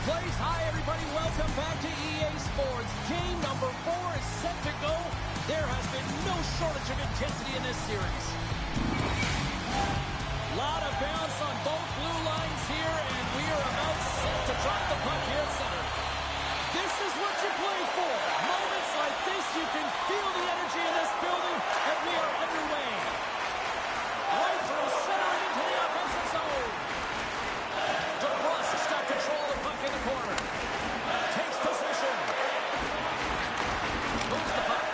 place. Hi, everybody. Welcome back to EA Sports. Game number 4 is set to go. There has been no shortage of intensity in this series. Lot of bounce on both blue lines here, and we are about set to drop the puck here at center. This is what you play for. Moments like this, you can feel the energy in this building, and we are underway. Right through center and into the offensive zone. DeBrus has got control of the puck in the corner. Takes possession. Moves the puck.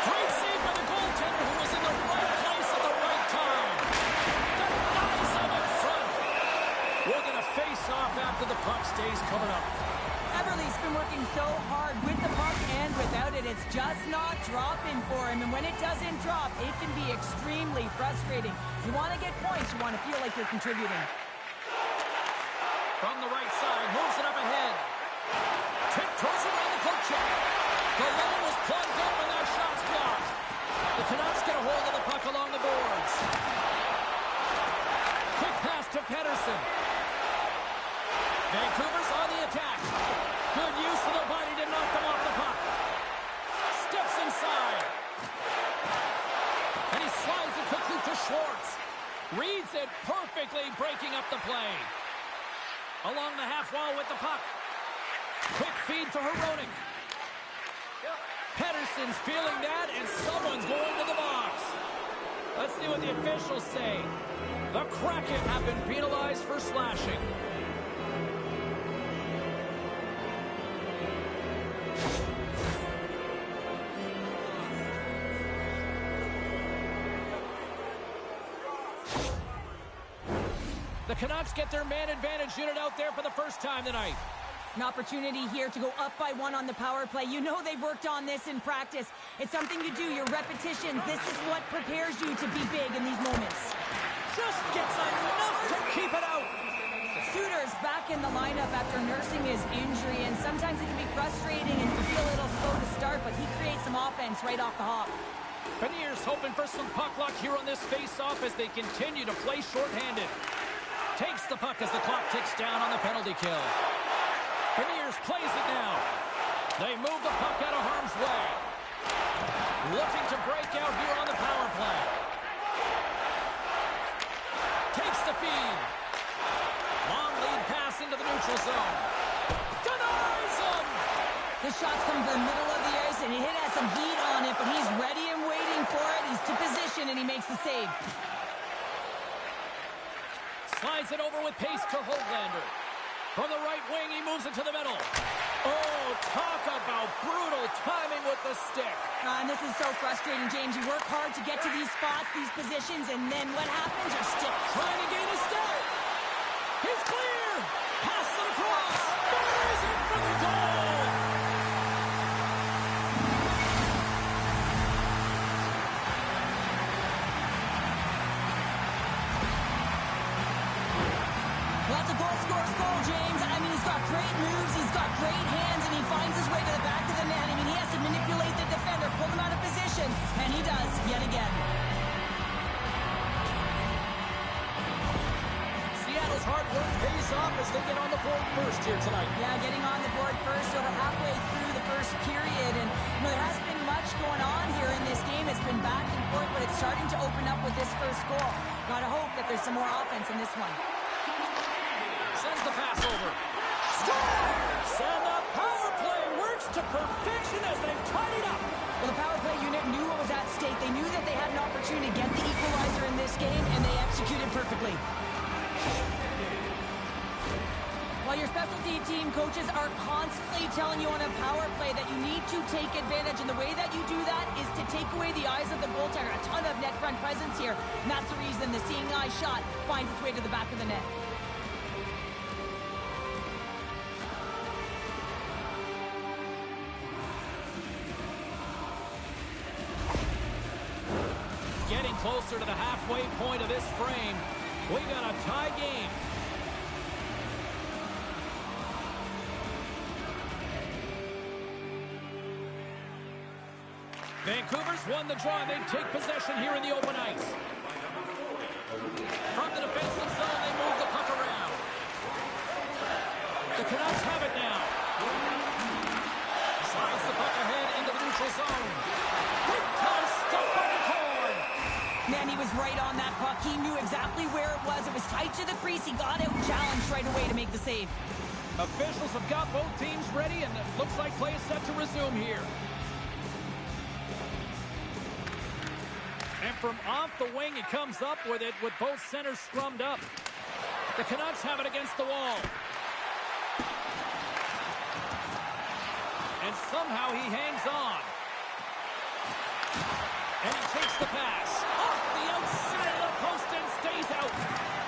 Great save by the goaltender, who was in the right place at the right time. Denies him in front. We're going to face off after the puck stays covered up. Everly's been working so hard with the puck and without it. It's just not dropping for him. And when it doesn't drop, it can be extremely frustrating. You want to get points. You want to feel like you're contributing. From the right side, moves it up ahead. Tiptoes around the poke check. The lane was plugged up and that shot's blocked. The Canucks get a hold of the puck along the boards. Quick pass to Pettersson. Vancouver's on the attack. Good use of the body to knock them off the puck. Steps inside. And he slides it quickly to Schwartz. Reads it perfectly, breaking up the play. Along the half wall with the puck. Quick feed to Hronek. Pettersson's feeling that, and someone's going to the box. Let's see what the officials say. The Kraken have been penalized for slashing. The Canucks get their man advantage unit out there for the first time tonight. An opportunity here to go up by 1 on the power play. You know they've worked on this in practice. It's something you do, your repetitions. This is what prepares you to be big in these moments. Just gets enough to keep it out. Suter's back in the lineup after nursing his injury, and sometimes it can be frustrating and you feel a little slow to start, but he creates some offense right off the hop. Beniers hoping for some puck luck here on this face-off as they continue to play shorthanded. Takes the puck as the clock ticks down on the penalty kill. Beniers plays it now. They move the puck out of harm's way. Looking to break out here on the power play. Takes the feed. Long lead pass into the neutral zone. Denies him! The shots come from the middle of the ice, and he has some heat on it, but he's ready and waiting for it. He's to position, and he makes the save. Slides it over with pace to Höglander. From the right wing, he moves it to the middle. Oh, talk about brutal timing with the stick. And this is so frustrating, James. You work hard to get to these spots, these positions, and then what happens? Your stick. Trying to gain a step. He's clear. Pass it across. Buries it for the goal. Well, that's a goal, James. I mean, he's got great moves, he's got great hands, and he finds his way to the back of the net. I mean, he has to manipulate the defender, pull him out of position, and he does, yet again. Seattle's hard work pays off as they get on the board first here tonight. Yeah, getting on the board first, over halfway through the first period, and there hasn't been much going on here in this game. It's been back and forth, but it's starting to open up with this first goal. Gotta hope that there's some more offense in this one. Sends the pass over. Scores! And the power play works to perfection as they've tied it up. Well, the power play unit knew what was at stake. They knew that they had an opportunity to get the equalizer in this game, and they executed perfectly. While your specialty team coaches are constantly telling you on a power play that you need to take advantage, and the way that you do that is to take away the eyes of the goaltender. A ton of net front presence here, and that's the reason the seeing eye shot finds its way to the back of the net. Getting closer to the halfway point of this frame. We got a tie game. Vancouver's won the draw, and they take possession here in the open ice. From the defensive zone, they move the puck around. The Canucks have neutral zone. Big time stop by the cord. Man, he was right on that puck. He knew exactly where it was. It was tight to the crease. He got out challenged right away to make the save. Officials have got both teams ready, and it looks like play is set to resume here. And from off the wing, he comes up with it with both centers scrummed up. The Canucks have it against the wall. And somehow he hangs on. And he takes the pass. Off the outside of the post and stays out.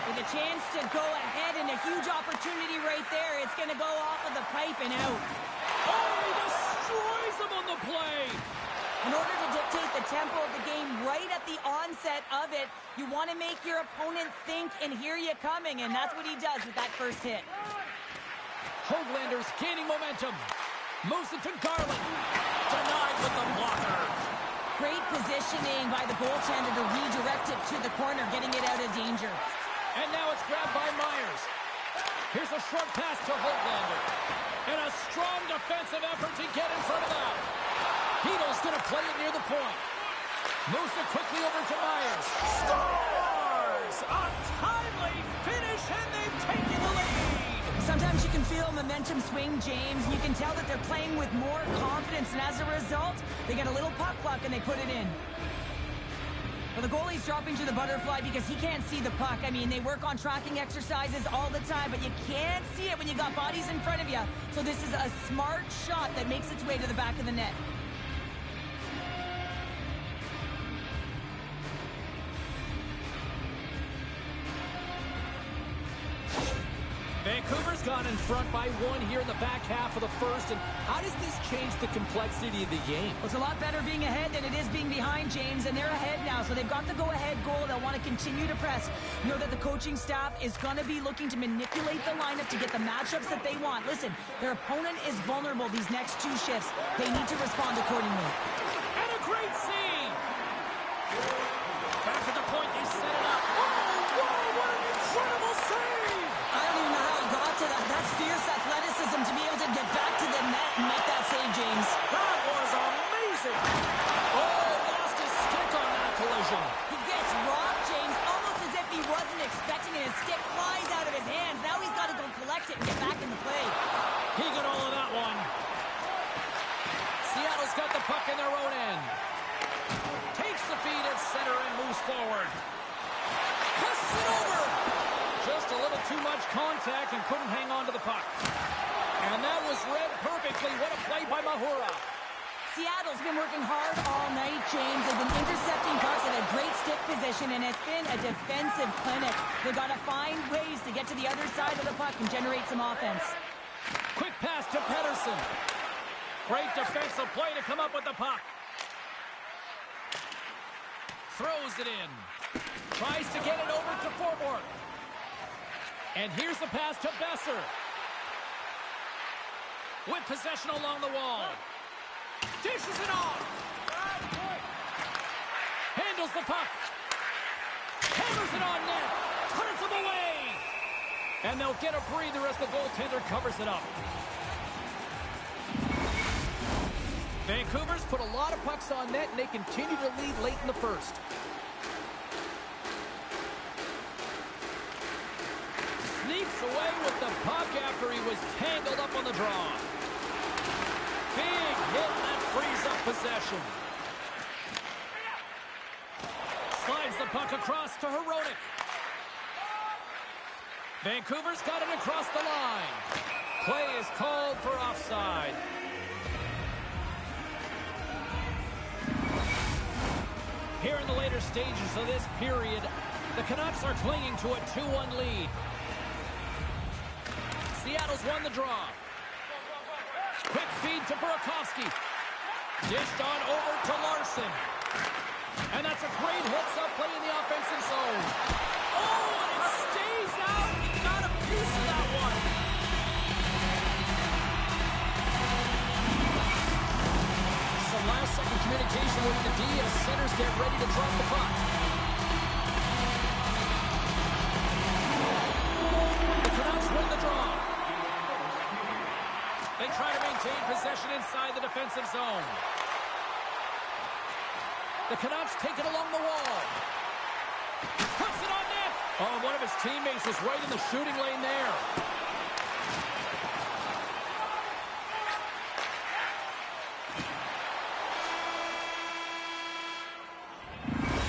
With a chance to go ahead and a huge opportunity right there. It's going to go off of the pipe and out. Oh, he destroys him on the play. In order to dictate the tempo of the game right at the onset of it, you want to make your opponent think and hear you coming, and that's what he does with that first hit. Hoaglander's gaining momentum. Moves it to Garland. Denied with the blocker. Great positioning by the goaltender to redirect it to the corner, getting it out of danger. And now it's grabbed by Myers. Here's a short pass to Hoaglander. And a strong defensive effort to get in front of that. Heedle's going to play it near the point. Moves it quickly over to Myers. Scores! A timely finish, and they've taken the lead. Sometimes you can feel momentum swing, James. You can tell that they're playing with more confidence, and as a result, they get a little puck luck and they put it in. Well, the goalie's dropping to the butterfly because he can't see the puck. I mean, they work on tracking exercises all the time, but you can't see it when you got bodies in front of you. So this is a smart shot that makes its way to the back of the net. Vancouver's gone in front by one here in the back half of the first. And how does this change the complexity of the game? Well, it's a lot better being ahead than it is being behind, James, and they're ahead now, so they've got the go-ahead goal. They'll want to continue to press. Know that the coaching staff is going to be looking to manipulate the lineup to get the matchups that they want. Listen, their opponent is vulnerable these next two shifts. They need to respond accordingly. And a great save! Back at the point, they set it up. Oh, wow, what an incredible save! I don't even know how it got to that. That's fierce athleticism to be able to get back to the net and make that save, James. That was amazing! Oh, lost his stick on that collision. He gets rocked, James, almost as if he wasn't expecting it. His stick flies out of his hands. Now he's got to go collect it and get back in the play. He got all of that one. Seattle's got the puck in their own end. Takes the feed at center and moves forward. Passes it over. Just a little too much contact and couldn't hang on to the puck. And that was read perfectly. What a play by Mahura. Seattle's been working hard all night, James. They've been intercepting pucks at a great stick position, and it's been a defensive clinic. They've got to find ways to get to the other side of the puck and generate some offense. Quick pass to Pettersson. Great defensive play to come up with the puck. Throws it in. Tries to get it over to Forborg. And here's the pass to Besser. With possession along the wall. Dishes it off. Handles the puck. Hammers it on net. Turns him away. And they'll get a breather as the goaltender covers it up. Vancouver's put a lot of pucks on net, and they continue to lead late in the first. Sneaks away with the puck after he was tangled up on the draw. Big hit that frees up possession. Slides the puck across to Hronek. Vancouver's got it across the line. Play is called for offside. Here in the later stages of this period, the Canucks are clinging to a 2-1 lead. Seattle's won the draw. Quick feed to Burakovsky. Dished on over to Larson. And that's a great hits-up play in the offensive zone. Oh, and it stays out. He got a piece of that one. Some last-second communication with the D as centers get ready to drop the puck. The Canucks win the draw. They try to maintain possession inside the defensive zone. The Canucks take it along the wall. Puts it on net. Oh, one of his teammates was right in the shooting lane there.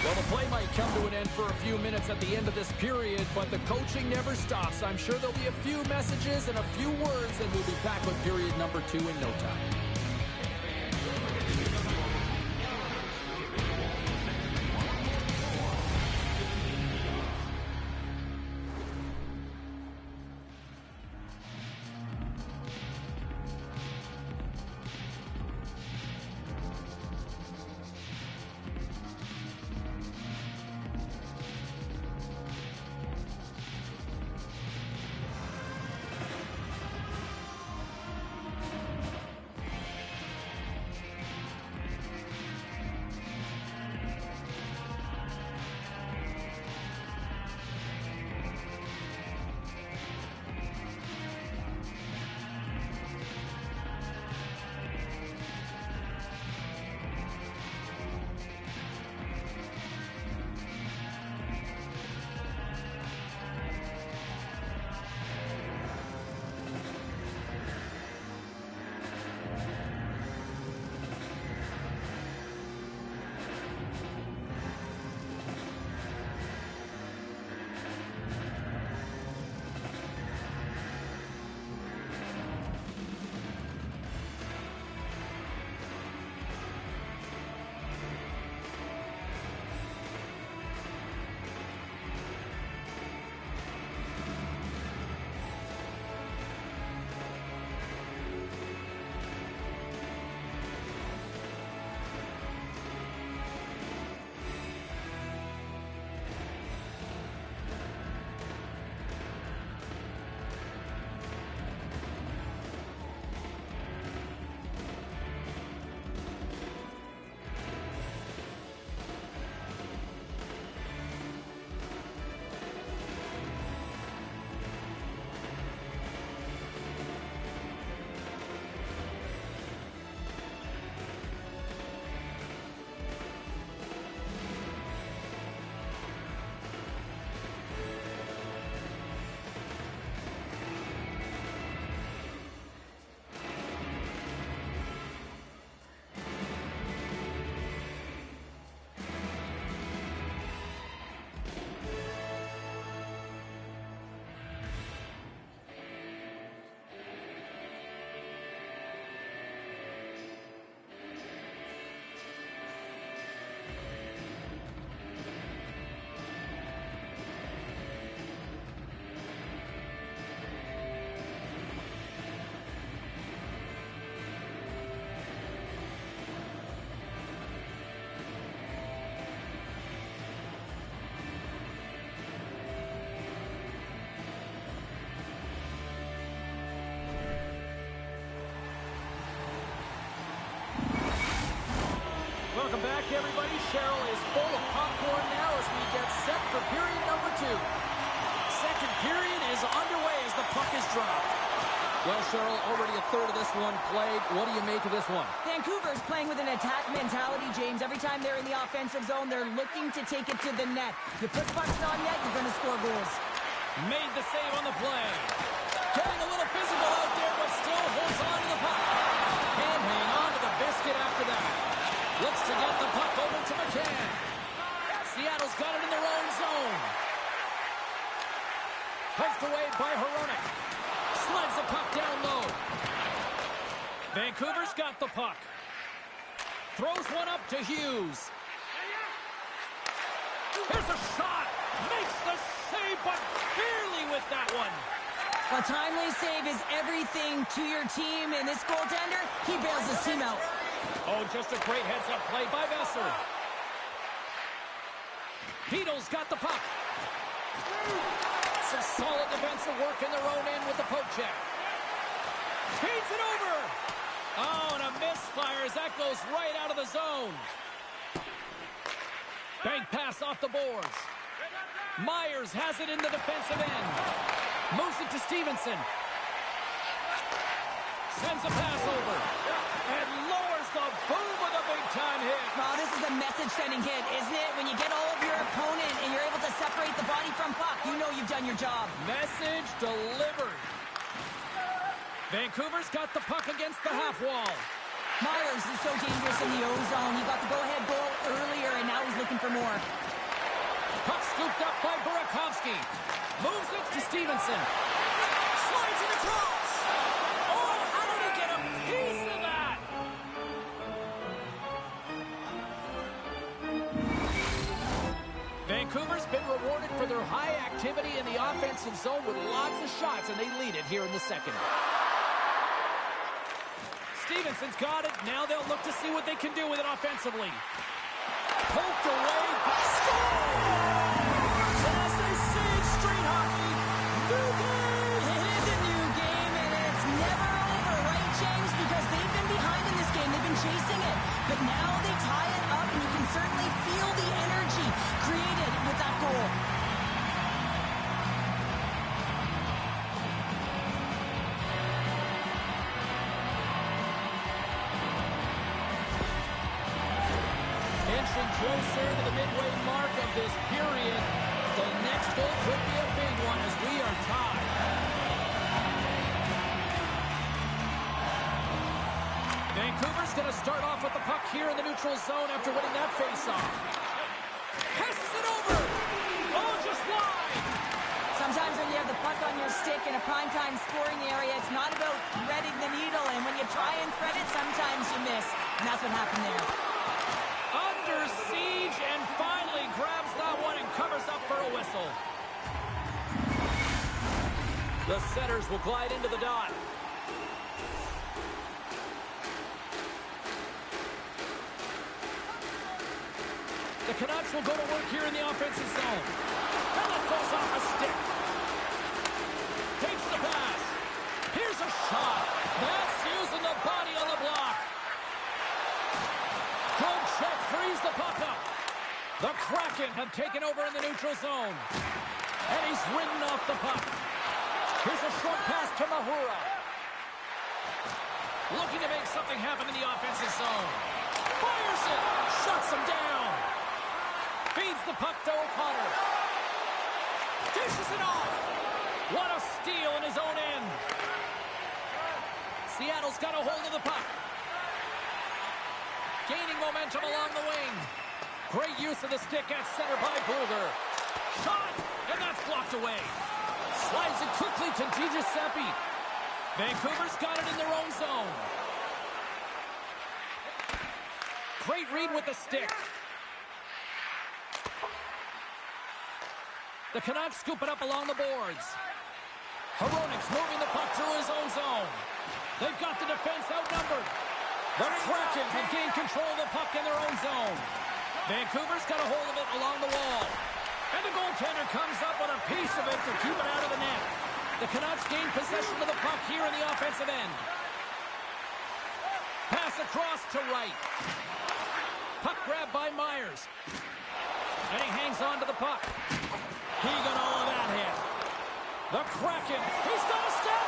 Well, the play might come to an end for a few minutes at the end of this period, but the coaching never stops. I'm sure there'll be a few messages and a few words, and we'll be back with period number 2 in no time. Welcome back, everybody. Cheryl is full of popcorn now as we get set for period number 2. Second period is underway as the puck is dropped. Well, Cheryl, already a third of this one played. What do you make of this one? Vancouver's playing with an attack mentality, James. Every time they're in the offensive zone, they're looking to take it to the net. You put pucks on net, you're going to score goals. Made the save on the play. Getting a little physical out there, but still holds on to the puck. Can't hang on to the biscuit after that. Looks to get the puck over to McCann. Seattle's got it in their own zone. Poked away by Hronek. Slides the puck down low. Vancouver's got the puck. Throws one up to Hughes. Here's a shot. Makes the save, but barely with that one. A timely save is everything to your team, and this goaltender, he bails his team out. Oh, just a great heads-up play by Vesser. Heedle's got the puck. Some solid defensive work in their own end with the poke check. Feeds it over. Oh, and a misfire as that goes right out of the zone. Bank pass off the boards. Myers has it in the defensive end. Moves it to Stevenson. Sends a pass over. And lowers the boom with a big-time hit. Oh, this is a message-sending hit, isn't it? When you get all of your opponent and you're able to separate the body from puck, you know you've done your job. Message delivered. Vancouver's got the puck against the half wall. Myers is so dangerous in the O-zone. He got the go-ahead goal earlier, and now he's looking for more. Puck scooped up by Burakovsky. Moves it to Stevenson. Slides it across. Oh, how did he get a piece of that? Vancouver's been rewarded for their high activity in the offensive zone with lots of shots, and they lead it here in the second. Stevenson's got it. Now they'll look to see what they can do with it offensively. Poked away. Scores! And as they say in street hockey, new game! It is a new game, and it's never over, right, James? Because they've been behind in this game. They've been chasing it. But now they tie it up, and you can certainly feel the energy created with that goal. Closer to the midway mark of this period. The next goal could be a big one as we are tied. Vancouver's going to start off with the puck here in the neutral zone after winning that faceoff. Passes it over. Oh, just wide. Sometimes when you have the puck on your stick in a primetime scoring area, it's not about threading the needle. And when you try and thread it, sometimes you miss. And that's what happened there. Under siege and finally grabs that one and covers up for a whistle. The Setters will glide into the dot. The Canucks will go to work here in the offensive zone. And it goes off a stick. Takes the pass. Here's a shot. That's using the body on the block. Good check, frees the puck up. The Kraken have taken over in the neutral zone. And he's ridden off the puck. Here's a short pass to Mahura. Looking to make something happen in the offensive zone. Fires it. Shuts him down. Feeds the puck to O'Connor. Dishes it off. What a steal in his own end. Seattle's got a hold of the puck. Gaining momentum along the wing. Great use of the stick at center by Bluger. Shot, and that's blocked away. Slides it quickly to DiGiuseppe. Vancouver's got it in their own zone. Great read with the stick. The Canucks scoop it up along the boards. Hronik's moving the puck through his own zone. They've got the defense outnumbered. The Kraken have gained control of the puck in their own zone. Vancouver's got a hold of it along the wall. And the goaltender comes up with a piece of it to keep it out of the net. The Canucks gain possession of the puck here in the offensive end. Pass across to right. Puck grab by Myers. And he hangs on to the puck. He got all of that hit. The Kraken, he's got a step.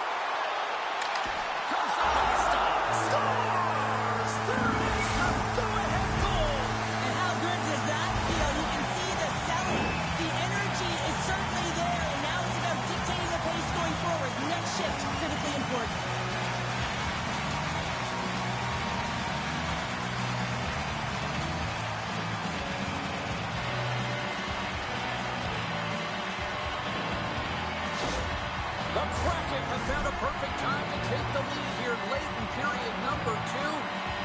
Comes up with a stop. Scores! There is the go-ahead goal. And how good does that feel? You can see the selling. The energy is certainly there, and now it's about dictating the pace going forward. Next shift, critically important. The Kraken have found a perfect time to take the lead here late in period number 2.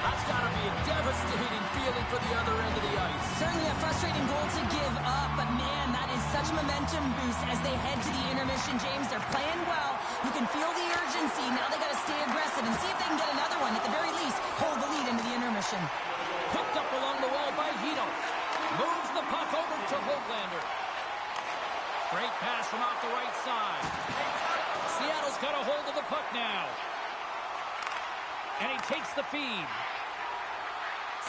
That's got to be a devastating feeling for the other end of the ice. Certainly a frustrating goal to give up, but man, that is such a momentum boost as they head to the intermission, James. They're playing well. You can feel the urgency. Now they got to stay aggressive and see if they can get another one. At the very least, hold the lead into the intermission. Picked up along the wall by Hito. Moves the puck over to Hoglander. Great pass from off the right side. Seattle's got a hold of the puck now. And he takes the feed.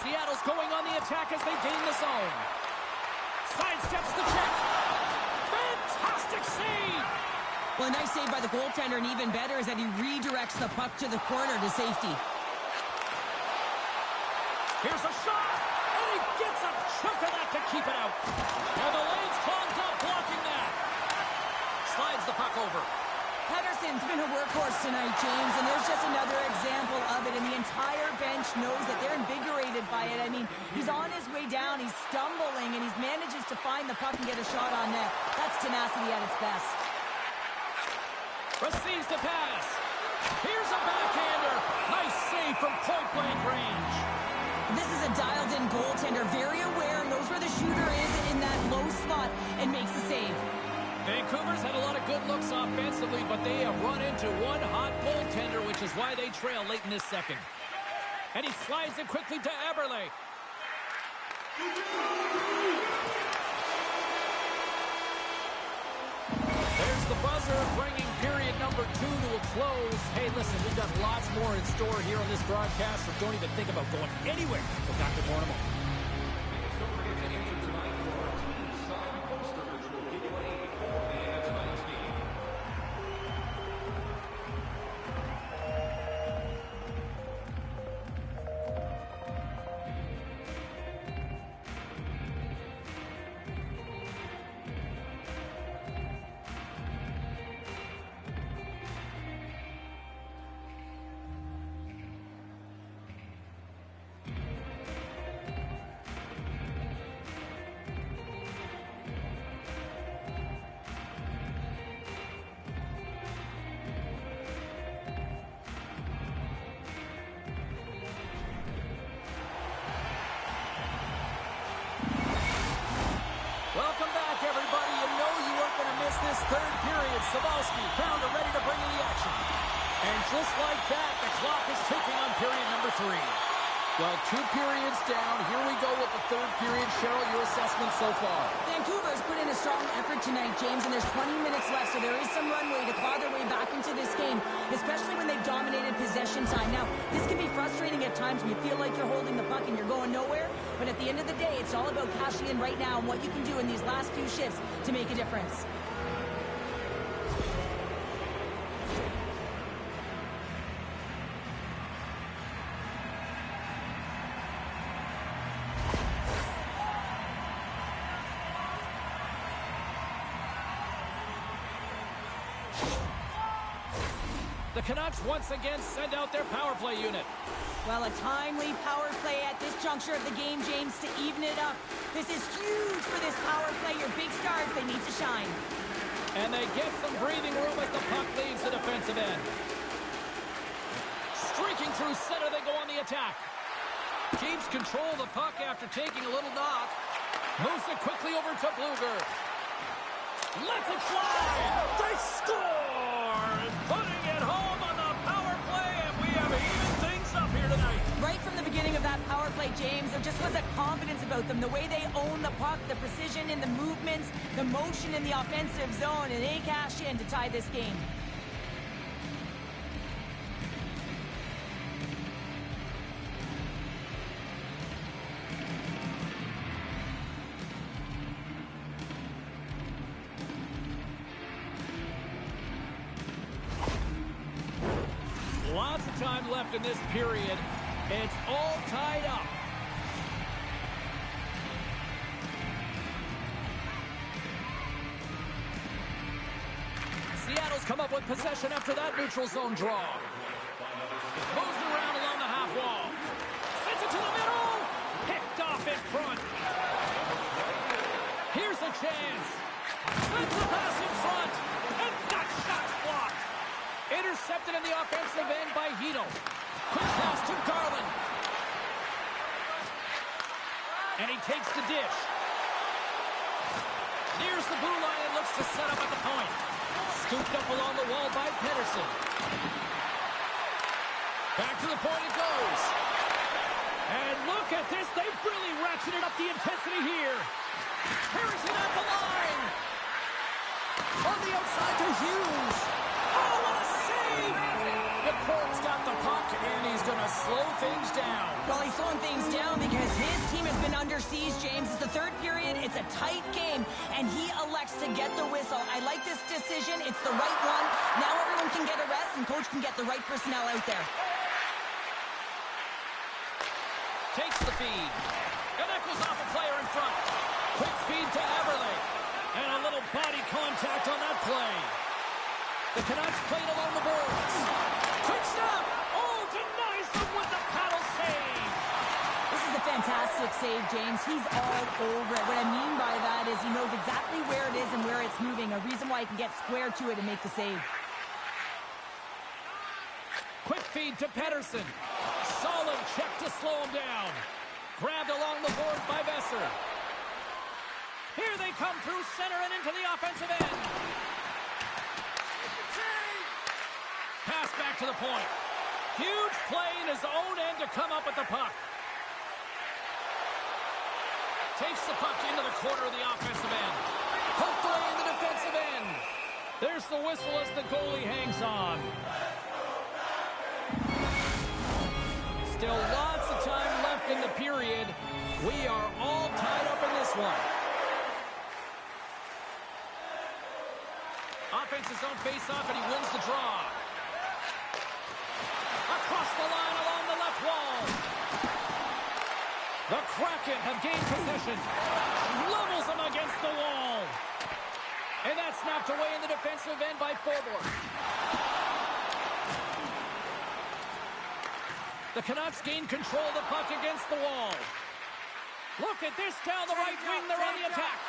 Seattle's going on the attack as they gain the zone. Sidesteps the check. Fantastic save! Well, a nice save by the goaltender, and even better is that he redirects the puck to the corner to safety. Here's a shot, and he Gets a chunk of that to keep it out. And the lane's clogged up, blocking that. Slides the puck over. Pettersson's been a workhorse tonight, James, and there's just another example of it, and the entire bench knows that they're invigorated by it. I mean, he's on his way down, he's stumbling, and he manages to find the puck and get a shot on net. That's tenacity at its best. Receives the pass. Here's a backhander. Nice save from point-blank range. This is a dialed-in goaltender, very aware, knows where the shooter is in that low spot, and makes the save. Vancouver's had a lot of good looks offensively, but they have run into one hot goaltender, which is why they trail late in this second. And he slides it quickly to Eberle. There's the buzzer, bringing period number 2 to a close. Hey, listen, we've got lots more in store here on this broadcast, so don't even think about going anywhere. We'll back to more in a moment. Don't forget to enter tonight for our team signed poster, which will give away before the end of tonight's game. Welcome back, everybody. You know you weren't going to miss this third period. Sabalski, Pounder ready to bring in the action. And just like that, the clock is ticking on period number 3. Well, 2 periods down. Here we go with the third period. Cheryl, your assessment so far? Vancouver's put in a strong effort tonight, James, and there's 20 minutes left, so there is some runway to claw their way back into this game, especially when they've dominated possession time. Now, this can be frustrating at times when you feel like you're holding the puck and you're going nowhere, but at the end of the day, it's all about cashing in right now and what you can do in these last few shifts to make a difference. The Canucks once again send out their power play unit. Well, a timely power play at this juncture of the game, James, to even it up. This is huge for this power play. Your big stars, they need to shine. And they get some breathing room as the puck leaves the defensive end. Streaking through center, they go on the attack. Keeps control of the puck after taking a little knock. Moves it quickly over to Bluger. Lets it fly! They score! Putting it home on the power play, and we have even things up here tonight. Right from the beginning of that power play, James, there just was a confidence about them. The way they own the puck, the precision in the movements, the motion in the offensive zone, and they cash in to tie this game. Lots of time left in this period. It's all tied up. Seattle's come up with possession after that neutral zone draw. Moves it around along the half wall. Sends it to the middle. Picked off in front. Here's a chance. Sends the pass in front. And that shot's blocked. Intercepted in the offensive end by Hito. Quick pass to Garland. And he takes the dish. Nears the blue line and looks to set up at the point. Scooped up along the wall by Pettersson. Back to the point it goes. And look at this. They've really ratcheted up the intensity here. Harrison at the line. On the outside to Hughes. Oh, what a save! McCourt's got the puck, and he's going to slow things down. Well, he's slowing things down because his team has been under siege, James. It's the third period. It's a tight game, and he elects to get the whistle. I like this decision. It's the right one. Now everyone can get a rest, and coach can get the right personnel out there. Takes the feed. And that goes off a player in front. Quick feed to Eberle. And a little body contact on that play. The Canucks played along the boards. Quick stop. Oh, denies them with the paddle save. This is a fantastic save, James. He's all over it. What I mean by that is he knows exactly where it is and where it's moving. A reason why he can get square to it and make the save. Quick feed to Pettersson. Solid check to slow him down. Grabbed along the boards by Besser. Here they come through center and into the offensive end. Pass back to the point. Huge play in his own end to come up with the puck. Takes the puck into the corner of the offensive end. Poked away in the defensive end. There's the whistle as the goalie hangs on. Still lots of time left in the period. We are all tied up in this one. Offense's own face-off, and he wins the draw. Across the line along the left wall. The Kraken have gained possession. Levels him against the wall. And that's knocked away in the defensive end by Forbort. The Canucks gain control of the puck against the wall. Look at this down the right wing. They're on the attack.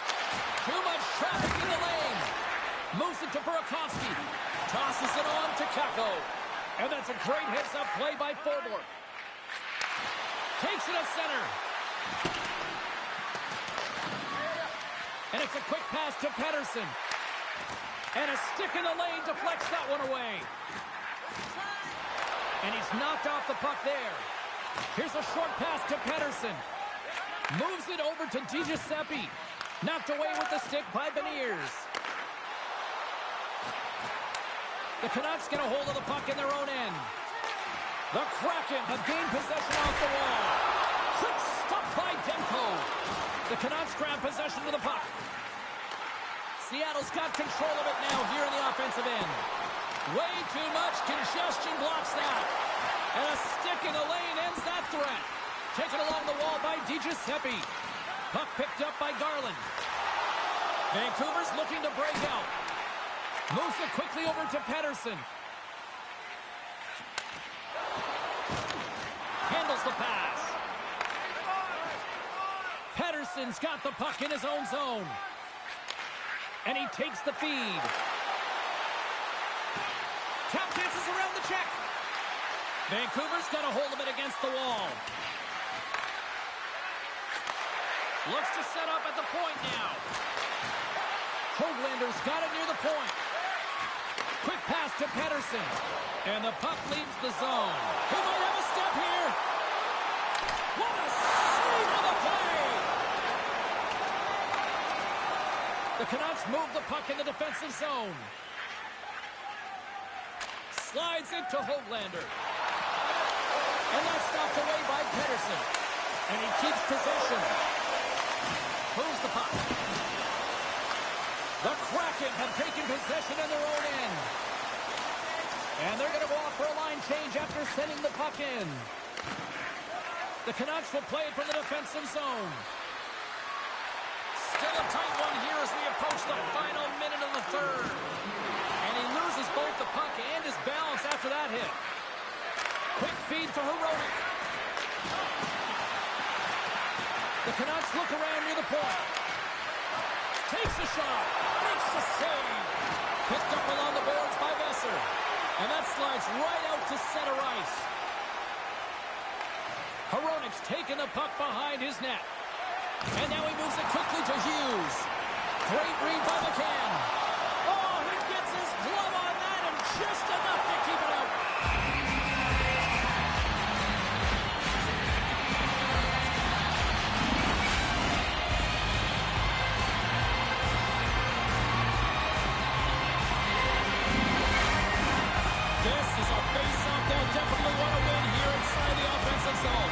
Too much traffic in the lane. Moves it to Burakovsky. Tosses it on to Kako. And that's a great heads-up play by Forbort. Takes it at center. And it's a quick pass to Pettersson. And a stick in the lane deflects that one away. And he's knocked off the puck there. Here's a short pass to Pettersson. Moves it over to DiGiuseppe. Knocked away with the stick by Beniers. The Canucks get a hold of the puck in their own end. The Kraken have gained possession off the wall. Quick stop by Demko. The Canucks grab possession of the puck. Seattle's got control of it now here in the offensive end. Way too much congestion blocks that. And a stick in the lane ends that threat. Taken along the wall by DiGiuseppe. Puck picked up by Garland. Vancouver's looking to break out. Moves it quickly over to Pettersson. Handles the pass. Pettersson's got the puck in his own zone. And he takes the feed. Tap dances around the check. Vancouver's got a hold of it against the wall. Looks to set up at the point now. Hoglander's got it near the point. Quick pass to Pettersson. And the puck leaves the zone. He might have a step here. What a save on the play! The Canucks move the puck in the defensive zone. Slides it to Hoglander. And that's knocked away by Pettersson. And he keeps possession. Moves the puck. The Kraken have taken possession in their own end. And they're going to go off for a line change after sending the puck in. The Canucks will play it from the defensive zone. Still a tight one here as we approach the final minute of the third. And he loses both the puck and his balance after that hit. Quick feed to Hronek. The Canucks look around near the point. Takes a shot. Makes the save. Picked up along the boards by Besser. And that slides right out to center ice. Hronek's taking the puck behind his net. And now he moves it quickly to Hughes. Great read by McCann. Oh, he gets his glove on that and just enough to keep it out. This is a face-off they'll definitely want to win here inside the offensive zone.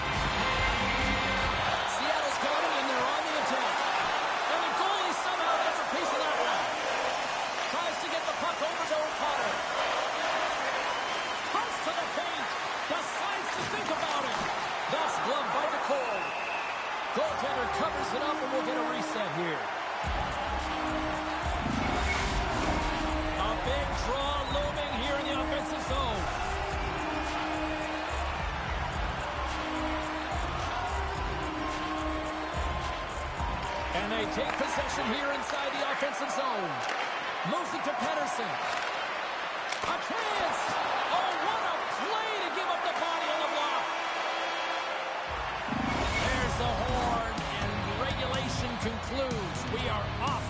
Seattle's got it, and they're on the attack. And the goalie somehow gets a piece of that one. Tries to get the puck over to O'Connor. Goaltender covers it up, and we'll get a reset here. A big draw looming here in the offensive zone. And they take possession here inside the offensive zone. Moves it to Pettersson. A chance! Oh, what a play to give up the body on the block. There's the horn, and regulation concludes. We are off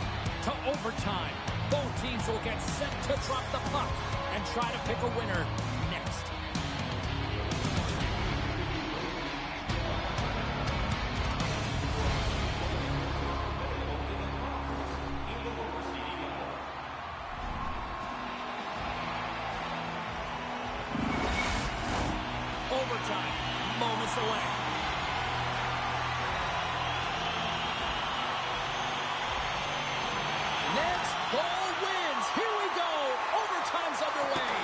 to overtime. Both teams will get set to drop the puck and try to pick a winner next. Overtime, moments away. Next goal wins. Here we go. Overtime's underway.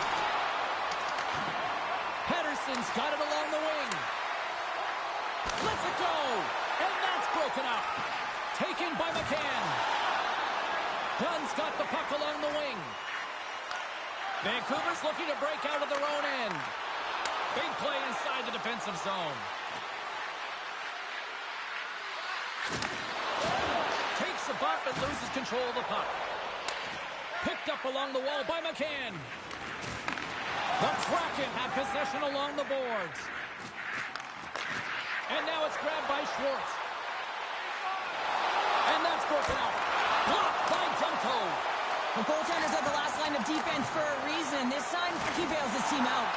Pettersson's got it along the wing. Lets it go. And that's broken up. Taken by McCann. Dunn's got the puck along the wing. Vancouver's looking to break out of their own end. Big play inside the defensive zone. Takes a bump and loses control of the puck. Picked up along the wall by McCann. The Kraken have possession along the boards. And now it's grabbed by Schwartz. And that's broken out. Blocked by Demko. The goaltenders are the last line of defense for a reason. This time, he bails his team out.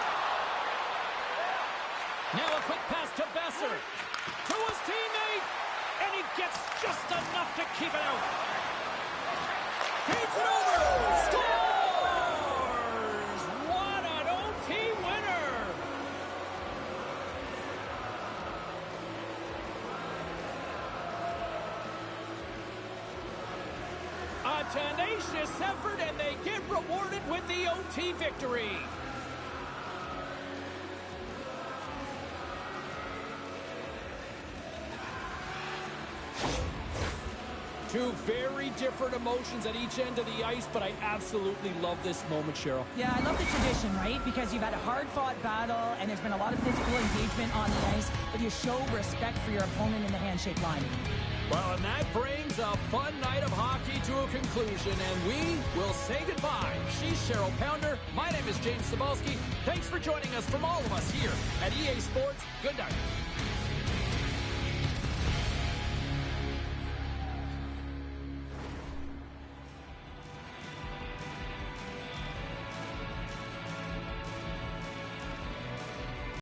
Now a quick pass to Besser. To his teammate. And he gets just enough to keep it out. Feeds it over. Scores! What an OT winner! A tenacious effort, and they get rewarded with the OT victory. Two very different emotions at each end of the ice, but I absolutely love this moment, Cheryl. Yeah, I love the tradition, right? Because you've had a hard-fought battle, and there's been a lot of physical engagement on the ice, but you show respect for your opponent in the handshake line. Well, and that brings a fun night of hockey to a conclusion, and we will say goodbye. She's Cheryl Pounder. My name is James Cebulski. Thanks for joining us from all of us here at EA Sports. Good night.